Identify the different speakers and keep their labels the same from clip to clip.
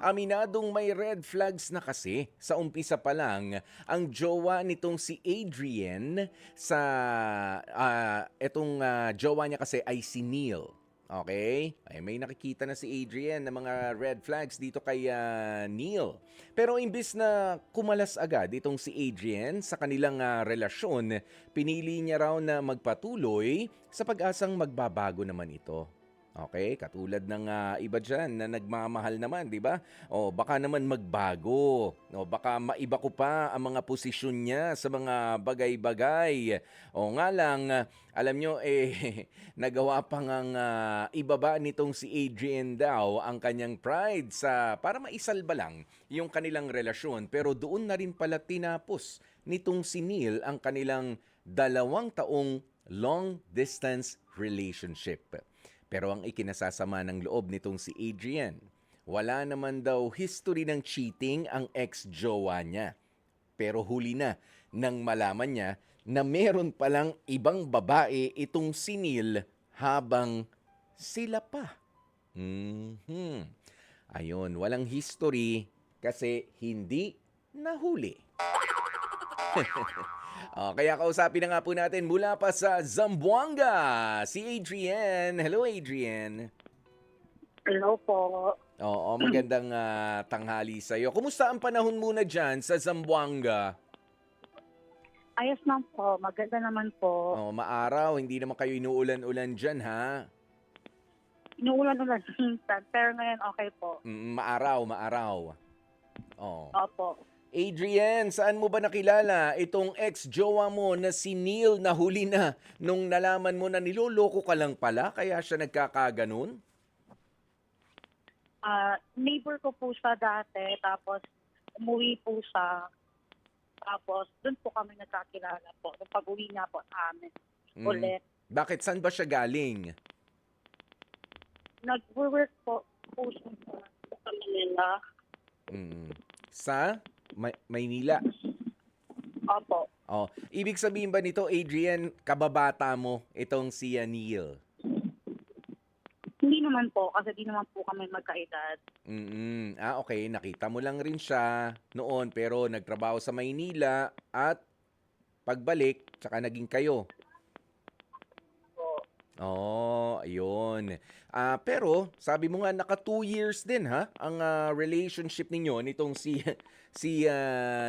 Speaker 1: Aminadong may red flags na kasi sa umpisa pa lang ang jowa nitong si Adrian sa jowa niya kasi ay si Neil. Okay? Ay, may nakikita na si Adrian na mga red flags dito kay Neil. Pero imbis na kumalas agad itong si Adrian sa kanilang relasyon, pinili niya raw na magpatuloy sa pag-asang magbabago naman ito. Okay, katulad ng iba dyan na nagmamahal naman, di ba? O baka naman magbago. O baka maiba ko pa ang mga posisyon niya sa mga bagay-bagay. O nga lang, alam nyo, nagawa pa ngang ibaba nitong si Adrian daw ang kanyang pride para maisalba lang yung kanilang relasyon. Pero doon na rin pala tinapos nitong si Neil ang kanilang 2 taong long-distance relationship. Pero ang ikinasasama ng loob nitong si Adrian, wala naman daw history ng cheating ang ex-jowa niya. Pero huli na nang malaman niya na meron palang ibang babae itong si Neil habang sila pa. Ayun, walang history kasi hindi nahuli. Kaya kausapin na nga po natin mula pa sa Zamboanga, si Adrian. Hello, Adrian.
Speaker 2: Hello po.
Speaker 1: Oo, magandang tanghali sa'yo. Kumusta ang panahon muna dyan sa Zamboanga?
Speaker 2: Ayos lang po. Maganda naman po.
Speaker 1: Oh, maaraw, hindi naman kayo inuulan-ulan dyan, ha?
Speaker 2: Inuulan-ulan minsan, pero ngayon okay po.
Speaker 1: Maaraw. Oh.
Speaker 2: Opo.
Speaker 1: Adrian, saan mo ba nakilala itong ex-jowa mo na si Neil na huli na nung nalaman mo na niloloko ka lang pala kaya siya nagkakaganon?
Speaker 2: Neighbor ko po siya dati, tapos umuwi po siya. Tapos doon po kami nagkakilala po. Nung pag-uwi niya po sa amin. Ulit.
Speaker 1: Bakit? Saan ba siya galing?
Speaker 2: Nag-work po siya sa Manila.
Speaker 1: Sa Maynila?
Speaker 2: Opo.
Speaker 1: Oh, ibig sabihin ba nito, Adrian, kababata mo itong si Neil?
Speaker 2: Hindi naman po, kasi di naman po kami magkaedad.
Speaker 1: Okay. Nakita mo lang rin siya noon pero nagtrabaho sa Maynila at pagbalik, tsaka naging kayo. Oh, ayun. Pero sabi mo nga naka 2 years din ha ang relationship ninyo nitong si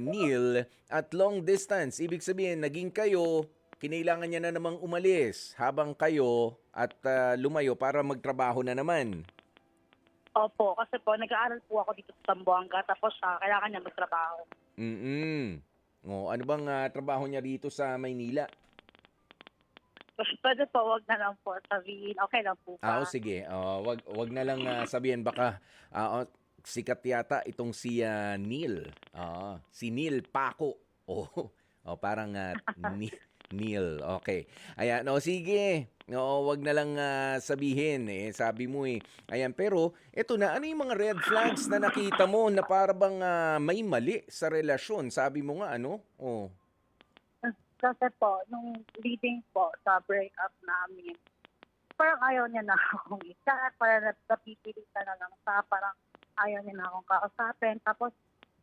Speaker 1: Neil at long distance. Ibig sabihin naging kayo, kinailangan niya na namang umalis habang kayo at lumayo para magtrabaho na naman.
Speaker 2: Opo, kasi po nag-aaral po ako dito sa Zamboanga, tapos kailangan niya magtrabaho.
Speaker 1: Oh, ano bang trabaho niya dito sa Maynila?
Speaker 2: Pwede po, wag na lang po sabihin. Okay lang po ba?
Speaker 1: Sige. Wag na lang sabihin baka sikat yata itong si Neil. Si Neil Paco. Parang Neil. Okay. Ayan, sige. Wag na lang sabihin sabi mo Ayan, pero eto na, ano yung mga red flags na nakita mo na para bang may mali sa relasyon? Sabi mo nga ano?
Speaker 2: Kasi po, nung leading po sa breakup namin, parang ayaw niya na akong isa, parang napipilitan na lang sa, parang ayaw niya na akong kausapin. Tapos,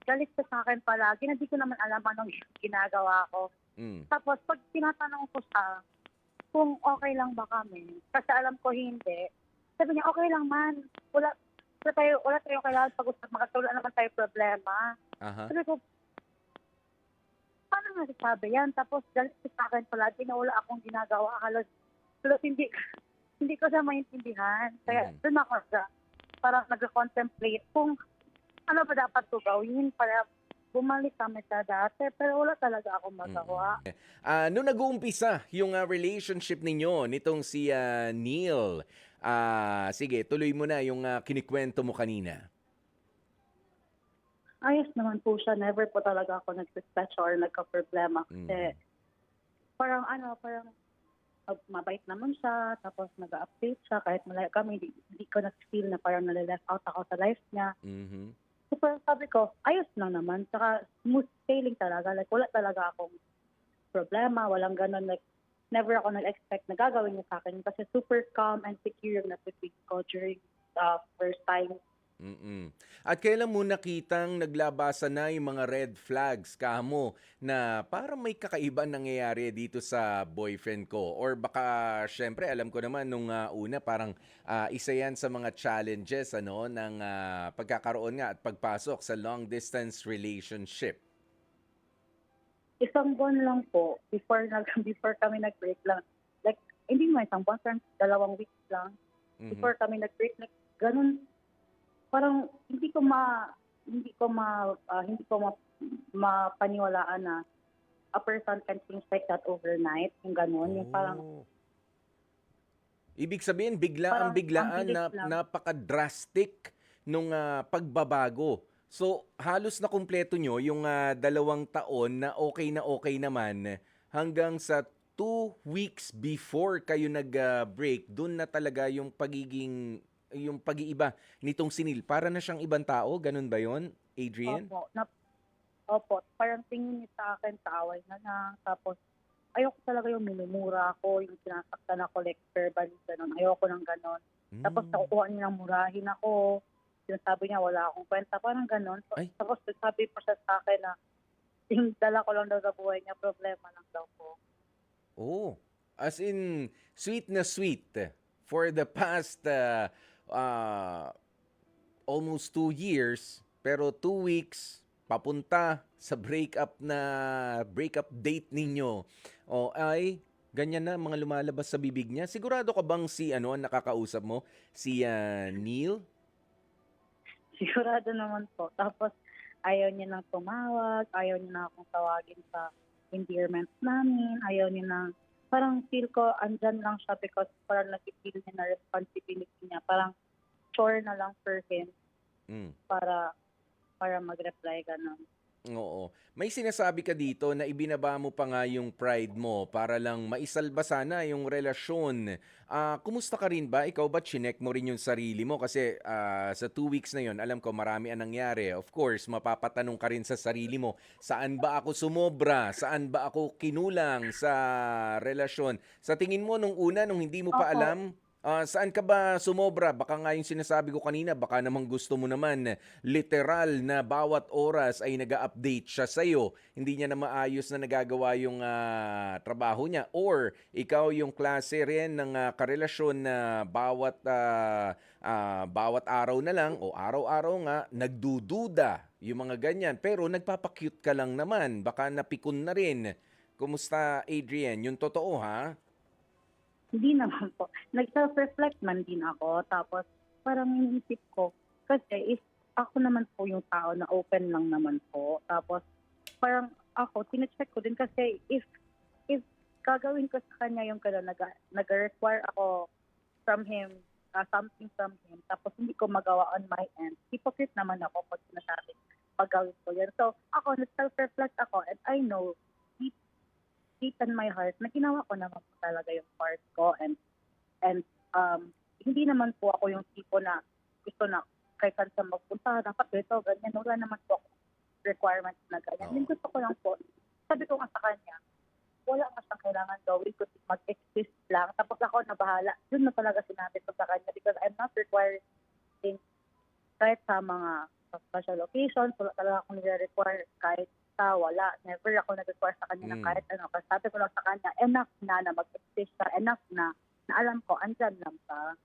Speaker 2: galit siya sa akin palagi, na di ko naman alam anong ginagawa ko. Tapos, pag tinatanong ko siya, kung okay lang ba kami, kasi alam ko hindi, sabi niya, okay lang man, wala tayo kailangan pag-usap, makatulad naman tayo problema. Sabi ko, paano nga sabi yan? Tapos galit sa akin palagi na wala akong ginagawa. Halos hindi ko siya maintindihan. Kaya doon ako parang nag-contemplate kung ano ba dapat ko gawin para bumalik kami sa dati. Pero wala talaga akong magawa.
Speaker 1: Nung nag-uumpisa yung relationship ninyo nitong si Neil, sige, tuloy mo na yung kinikwento mo kanina.
Speaker 2: Ayos naman po siya. Never po talaga ako nag-suspect or nagka-problema. Kasi parang mabait naman siya. Tapos nag-update siya. Kahit malayo kami, hindi ko na-feel na parang nalileft out ako sa life niya. So parang sabi ko, ayos lang naman. Saka smooth sailing talaga. Like, wala talaga akong problema. Walang ganun. Like, never ako nag-expect na gagawin niya sa akin. Kasi super calm and secure na pag ko during the first time.
Speaker 1: Mm. At kailan mo nakitang naglabasan na yung mga red flags kamo na parang may kakaiba nangyayari dito sa boyfriend ko? Or baka syempre alam ko naman nung una parang isa yan sa mga challenges ano ng pagkakaroon nga at pagpasok sa long distance relationship.
Speaker 2: Isang buwan lang po, before kami nag-break lang. Like, hindi mo isang buwan, parang 2 weeks lang.
Speaker 1: Mhm.
Speaker 2: Before kami nag-break, like, ganun, parang hindi ko mapaniwalaan na a person can change like that overnight. Yung ganun, yung parang,
Speaker 1: Oh. Ibig sabihin,
Speaker 2: parang ang
Speaker 1: biglaan
Speaker 2: bilis
Speaker 1: na
Speaker 2: lang.
Speaker 1: napaka-drastic nung pagbabago. So, halos na kumpleto nyo yung 2 taon na okay naman hanggang sa 2 weeks before kayo nag-break, dun na talaga yung pag-iiba nitong sinil. Para na siyang ibang tao, ganun ba yon, Adrian?
Speaker 2: Opo, opo, parang tingin niya sa akin, kaaway na lang. Tapos, ayoko talaga yung minumura ako, yung sinasaktan ako, like verbally, gano'n. Ayoko ng gano'n. Tapos
Speaker 1: Mm.
Speaker 2: nakukuha niya ng murahin ako. Sinasabi niya wala akong kwenta, parang gano'n.
Speaker 1: Ay,
Speaker 2: Tapos sabi pa siya sa akin na yung dala ko lang daw sa buhay niya, problema lang daw po.
Speaker 1: oh. As in, sweet na sweet for the past uh, almost 2 years, pero 2 weeks, papunta sa breakup date ninyo. O ay, ganyan na mga lumalabas sa bibig niya. Sigurado ka bang si ano ang nakakausap mo? Si Neil?
Speaker 2: Sigurado naman po. Tapos ayaw niya nang tumawag, ayaw niya na akong tawagin sa endearment namin, ayaw niya na, parang feel ko andyan lang siya because parang nag-feel niya na responsibility niya. Parang chore na lang for him
Speaker 1: Mm.
Speaker 2: para mag-reply gano'n.
Speaker 1: Oo. May sinasabi ka dito na ibinaba mo pa nga yung pride mo para lang maisalba sana yung relasyon. Kumusta ka rin ba? Ikaw ba chinek mo rin yung sarili mo? Kasi sa 2 weeks na yon, alam ko marami ang nangyari. Of course, mapapatanong ka rin sa sarili mo, saan ba ako sumobra? Saan ba ako kinulang sa relasyon? Sa tingin mo nung una, nung hindi mo pa
Speaker 2: Opo,
Speaker 1: alam, saan ka ba sumobra? Baka nga yung sinasabi ko kanina, baka namang gusto mo naman literal na bawat oras ay nag-update siya sa'yo. Hindi niya na maayos na nagagawa yung trabaho niya. Or ikaw yung klase rin ng karelasyon na bawat araw na lang o araw-araw nga nagdududa yung mga ganyan. Pero nagpapakyut ka lang naman. Baka napikon na rin. Kumusta, Adrian? Yung totoo, ha?
Speaker 2: hindi naman po. Nag-self-reflect man din ako. Tapos parang iniisip ko, kasi if ako naman po yung tao na open lang naman po. Tapos parang ako, tinecheck ko din kasi if gagawin ko sa kanya yung gano'n, nag-require ako from him, something from him, tapos hindi ko magawa on my end, hypocrite naman ako pag sinasabi, pag gawin ko yan. So ako, nag-self-reflect ako and I know deep, deep in my heart na ginawa ko naman po talaga yung part ko and hindi naman po ako yung tipo na gusto na kahit saan sa magpunta, dapat ito, ganyan. Wala naman po ako requirements na ganyan. Yung
Speaker 1: Oo.
Speaker 2: gusto ko lang po, sabi ko nga sa kanya, wala nga siyang kailangan gawin kundi mag-exist lang. Tapos ako na bahala. Yun na talaga sinabi ko sa kanya because I'm not requiring things kahit sa mga special occasions. Wala talaga akong nire-require kahit wala. Never ako nag-require sa kanya ng
Speaker 1: Mm.
Speaker 2: kahit ano. Kasi sabi ko lang sa kanya, enough na mag-exist ka. Enough na alam ko, andyan lang ka.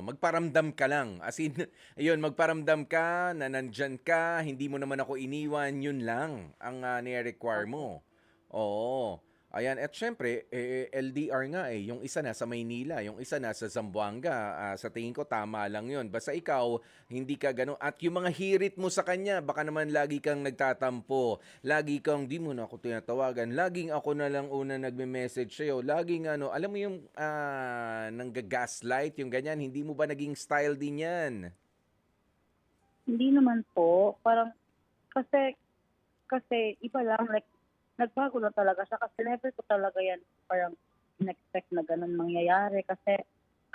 Speaker 1: Magparamdam ka lang. As in, ayun, magparamdam ka na nandyan ka, hindi mo naman ako iniwan, yun lang ang nire-require
Speaker 2: Opo.
Speaker 1: mo. Oo. Ayan, at syempre, LDR nga eh. Yung isa nasa Maynila, yung isa nasa Zamboanga. Sa tingin ko, tama lang yun. Basta ikaw, hindi ka ganun. At yung mga hirit mo sa kanya, baka naman lagi kang nagtatampo. Lagi kang, di mo na ako tinatawagan. Laging ako na lang una nagme-message sa'yo. Laging ano, alam mo yung nangga-gaslight, yung ganyan. Hindi mo ba naging style din yan?
Speaker 2: Hindi naman po. Parang, kasi, kasi iba lang, like, nagbago na talaga siya kasi never ko talaga yan parang in-expect na ganun mangyayari kasi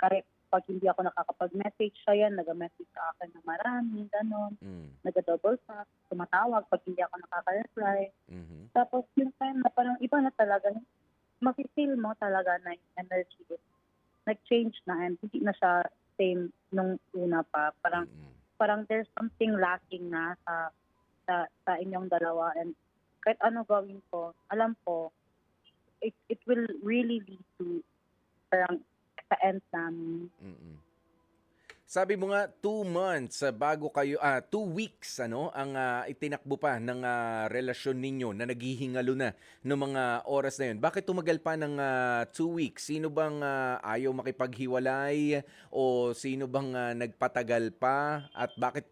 Speaker 2: kahit pag hindi ako nakakapag-message siya yan, nag-message sa akin ng marami, ganun.
Speaker 1: Mm.
Speaker 2: Nag-double tap, tumatawag pag hindi ako nakaka-reply.
Speaker 1: Mhm.
Speaker 2: Tapos yung time na parang iba na talaga, mafe-feel mo talaga na yung energy is nag-change na and hindi na siya same nung una pa. Parang
Speaker 1: Mm-mm.
Speaker 2: parang there's something lacking na sa inyong dalawa, and kahit ano gawin ko, alam ko it will really lead to parang sa end namin.
Speaker 1: Mm-mm. Sabi mo nga 2 months bago kayo 2 weeks ang itinakbo pa ng relasyon ninyo na naghihingalo na ng mga oras na yun. Bakit tumagal pa ng 2 weeks? Sino bang ayaw makipaghiwalay o sino bang nagpatagal pa at bakit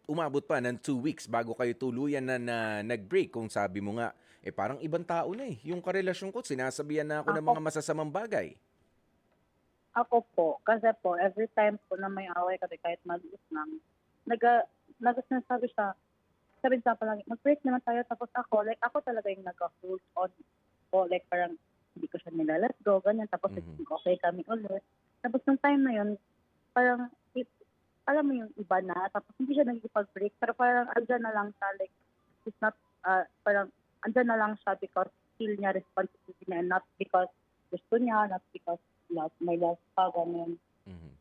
Speaker 1: umabot pa ng 2 weeks bago kayo tuluyan na nag-break kung sabi mo nga parang ibang tao na yung karelasyon ko, sinasabihan na ako ng
Speaker 2: Ako
Speaker 1: mga masasamang bagay.
Speaker 2: Ako po, kasi po, every time po na may away kami, kahit maliit lang, sinasabi siya, sabi niya palagi, mag-break naman tayo, tapos ako talaga yung nag-hold on po, like parang hindi ko siya nila-let go, ganyan, tapos
Speaker 1: Mhm.
Speaker 2: okay kami ulit. Tapos nung time na yun, parang, alam mo yung iba na, tapos hindi siya nagkipag-break, pero parang andyan na lang siya, like, he's not, parang, andyan na lang siya because feel niya responsibility niya, and not because gusto niya, not because may love pa, ganun.
Speaker 1: Mhm.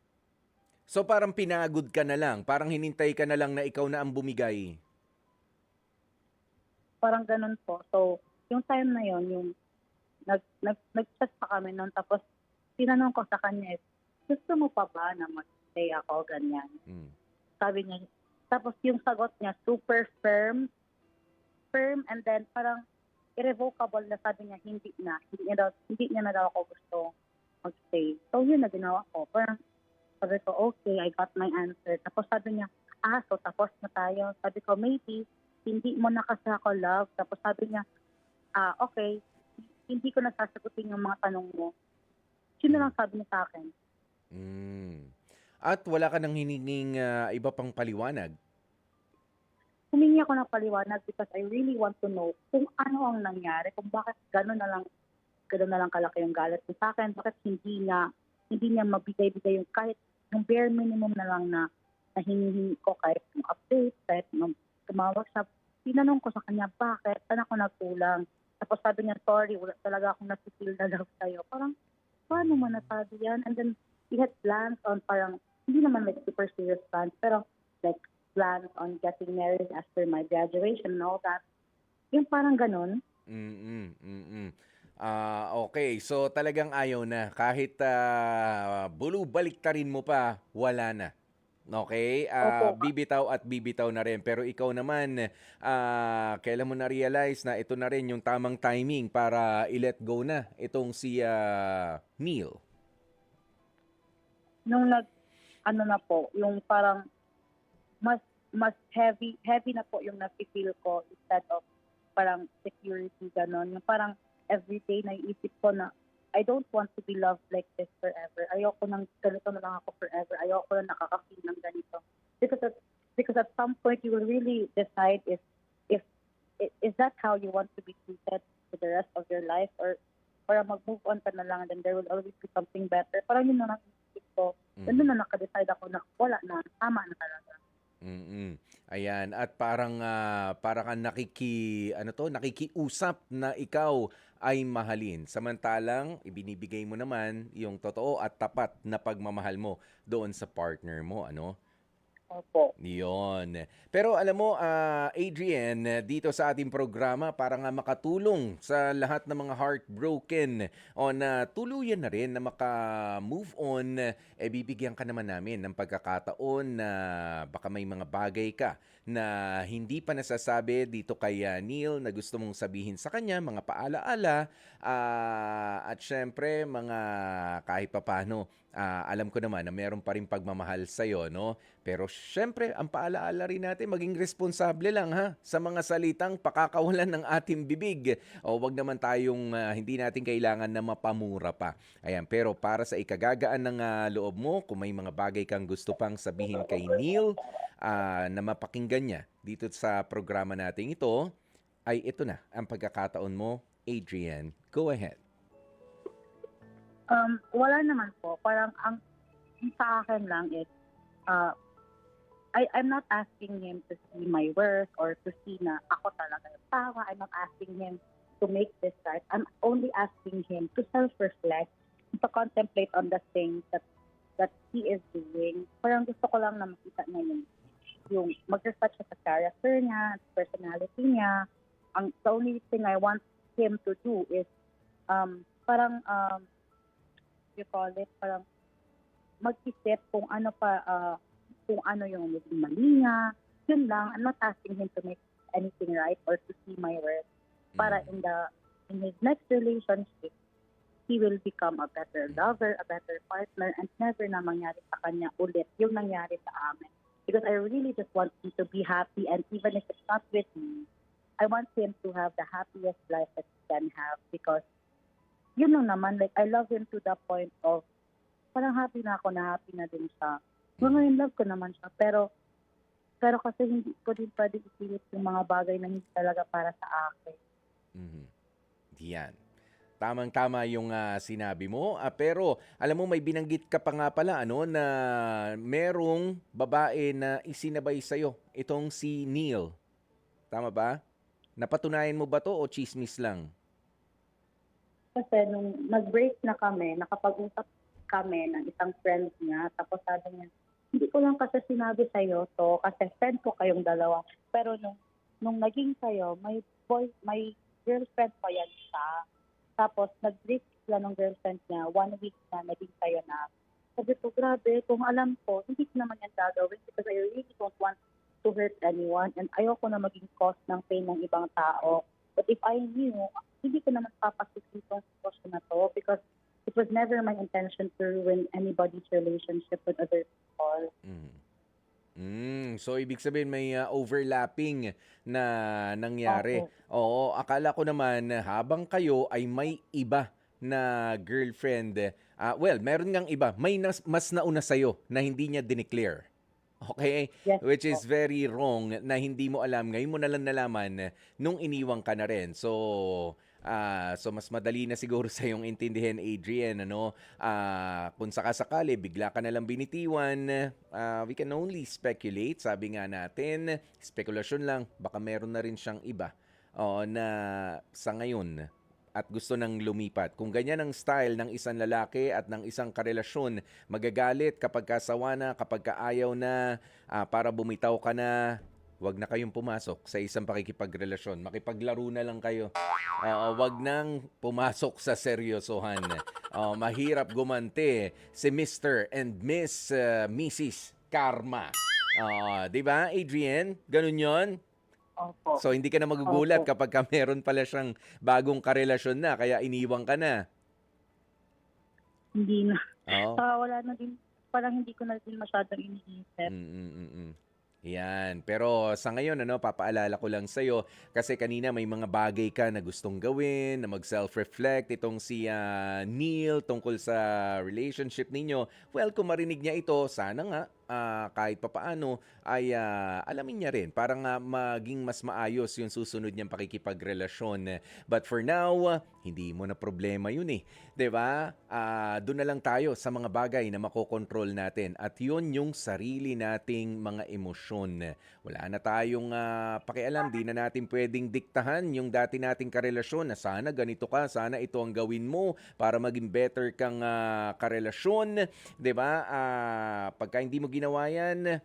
Speaker 1: So parang pinagod ka na lang, parang hinintay ka na lang na ikaw na ang bumigay.
Speaker 2: Parang ganun po. So, yung time na yun, yung nag-chat pa kami nun, tapos tinanong ko sa kanya, gusto mo pa ba na mag-stay ako, ganyan.
Speaker 1: Mm.
Speaker 2: Sabi niya, tapos yung sagot niya, super firm, and then parang irrevocable na, sabi niya, hindi niya na daw ako gusto mag-stay. So, yun na ginawa ko. Parang sabi ko, okay, I got my answer. Tapos sabi niya, so tapos na tayo. Sabi ko, maybe, hindi mo na kasi ako love. Tapos sabi niya, okay, hindi ko na sasagutin yung mga tanong mo. Yun na lang sabi niya sa akin.
Speaker 1: Mm. At wala ka nang hininging iba pang paliwanag.
Speaker 2: Humingi ako ng paliwanag because I really want to know kung ano ang nangyari, kung bakit gano'n na lang kalaki yung galit niya sa akin, bakit hindi niya mabigay-bigay yung kahit yung bare minimum na lang na hinihingi ko, kahit yung update, kahit yung tumawag siya. Tinanong ko sa kanya, bakit? Saan ako nagkulang? Tapos sabi niya, sorry, wala talaga akong nasipil na love sa'yo. Parang, paano mo nasabi yan? And then, we had plans on parang, hindi naman like super serious plans, pero like plans on getting married after my graduation and all that. Yung parang ganun.
Speaker 1: Mm. Mm. Okay. So talagang ayaw na kahit balik-tarin mo pa, wala na. Okay?
Speaker 2: Opo,
Speaker 1: Bibitaw at bibitaw na rin. Pero ikaw naman, kailan mo na-realize na ito na rin yung tamang timing para i-let go na itong si Neil?
Speaker 2: nung ano na po, yung parang mas heavy na po yung nafe-feel ko instead of parang security, ganon. Yung parang everyday naiisip ko na I don't want to be loved like this forever. Ayoko nang ganito na lang ako forever. Ayoko na nakaka-feel ng ganito. Because at some point you will really decide if is that how you want to be treated for the rest of your life, or mag-move on ka na lang and then there will always be something better. Parang yun na lang isip ko.
Speaker 1: Mm.
Speaker 2: Doon na nakadecide ako na wala na, tama na talaga.
Speaker 1: Mm. Ayan, at parang para kang nakikiusap na ikaw ay mahalin. Samantalang ibinibigay mo naman yung totoo at tapat na pagmamahal mo doon sa partner mo, ano?
Speaker 2: Opo.
Speaker 1: Yun. Pero alam mo, Adrian, dito sa ating programa para nga makatulong sa lahat ng mga heartbroken o na tuluyan na rin na maka-move on, bibigyan ka naman namin ng pagkakataon na baka may mga bagay ka na hindi pa nasasabi dito kay Neil na gusto mong sabihin sa kanya, mga paalaala, at syempre mga kahit papano, alam ko naman na meron pa rin pagmamahal sa'yo, no? Pero syempre, ang paalaala rin natin, maging responsable lang sa mga salitang pakakawalan ng ating bibig. O wag naman tayong hindi natin kailangan na mapamura pa. Ayan, pero para sa ikagagaan ng loob mo, kung may mga bagay kang gusto pang sabihin kay Neil na mapakinggan niya dito sa programa nating ito, ay ito na ang pagkakataon mo, Adrian. Go ahead.
Speaker 2: Wala naman po. Parang ang sa akin lang is, I'm not asking him to see my work or to see na ako talaga yung tama. I'm not asking him to make this right. I'm only asking him to self-reflect, to contemplate on the things that that he is doing. Parang gusto ko lang na makita na yung mag-reflect siya sa character niya, sa personality niya. The only thing I want him to do is parang you call it, parang mag-isip kung ano yung maging mali niya. Yun lang, I'm not asking him to make anything right or to see my work. Para in his next relationship, he will become a better lover, a better partner, and never na mangyari sa kanya ulit yung nangyari sa amin. Because I really just want him to be happy, and even if it's not with me, I want him to have the happiest life that he can have. Because, yun lang naman, like, I love him to the point of, parang happy na ako, na happy na din siya. Mga in love ko naman siya, pero kasi hindi ko din pwede ipilit yung mga bagay na hindi talaga para sa akin.
Speaker 1: Yan. Tamang-tama yung sinabi mo. Pero alam mo, may binanggit ka pa nga pala na merong babae na isinabay sa'yo. Itong si Neil. Tama ba? Napatunayan mo ba to o chismis lang?
Speaker 2: Kasi nung nag-break na kami, nakapag-usap kami ng isang friend niya. Tapos sabi niya, hindi ko lang kasi sinabi sa'yo to kasi friend ko kayong dalawa. Pero nung naging sa'yo, may girlfriend pa yan siya. Tapos nag-break sila ng girlfriend niya, 1 week na naging sa'yo na. Sabi ko, grabe, kung alam ko, hindi ko naman yan gagawin because I really don't want to hurt anyone and ayoko na maging cause ng pain ng ibang tao. But if I knew, hindi ko naman papasukin itong sitwasyon na to because it was never my intention to ruin anybody's relationship with other people.
Speaker 1: So, ibig sabihin may overlapping na nangyari. Oo, akala ko naman habang kayo ay may iba na girlfriend. Well, meron ngang iba. May mas nauna sa'yo na hindi niya dineclare. Okay?
Speaker 2: Yes,
Speaker 1: Which is very wrong na hindi mo alam. Ngayon mo na lang nalaman nung iniwang ka na rin. So mas madali na siguro sa yung intindihin, Adrian, kung sakasakali, bigla ka nalang binitiwan, we can only speculate. Sabi nga natin, spekulasyon lang, baka meron na rin siyang iba na sa ngayon at gusto nang lumipat. Kung ganyan ang style ng isang lalaki at ng isang karelasyon, magagalit kapag kasawa na, kapag kaayaw na, para bumitaw ka na, wag na kayong pumasok sa isang pakikipagrelasyon. Makipaglaro na lang kayo. Wag nang pumasok sa seryosohan. Mahirap gumante si Mr. and Miss Mrs. Karma. Di ba, Adrian? Ganun yon.
Speaker 2: Opo.
Speaker 1: So, hindi ka na magugulat kapag meron pala siyang bagong karelasyon na, kaya iniwang ka na.
Speaker 2: Hindi na. Wala na din. Parang hindi ko na din masyadong iniisip.
Speaker 1: Yan. Pero sa ngayon, papaalala ko lang sa'yo, kasi kanina may mga bagay ka na gustong gawin, na mag-self-reflect. Itong si Neil tungkol sa relationship ninyo. Well, kung marinig niya ito, sana nga, kahit papaano, ay alamin niya rin. Para nga maging mas maayos yung susunod niyang pakikipagrelasyon. But for now, hindi mo na problema yun eh. 'Di ba? Doon na lang tayo sa mga bagay na makokontrol natin. At yun yung sarili nating mga emosyon. Wala na tayong pakialam. Di na natin pwedeng diktahan yung dati nating karelasyon na sana ganito ka, sana ito ang gawin mo para maging better kang karelasyon. 'Di ba? Pagka hindi mo ginawa yan,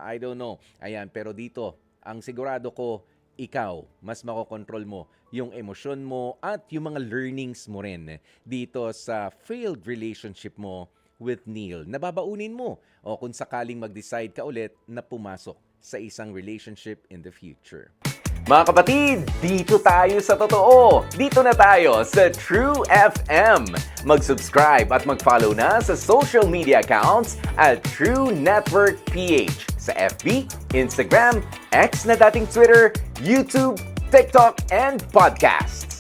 Speaker 1: I don't know. Ayan, pero dito, ang sigurado ko, ikaw, mas makokontrol mo yung emosyon mo at yung mga learnings mo rin dito sa failed relationship mo with Neil. Nababaunin mo o kung sakaling mag-decide ka ulit na pumasok sa isang relationship in the future. Mga kapatid, dito tayo sa totoo. Dito na tayo sa True FM. Mag-subscribe at mag-follow na sa social media accounts at True Network PH sa FB, Instagram, X na dating Twitter, YouTube, TikTok, and podcast.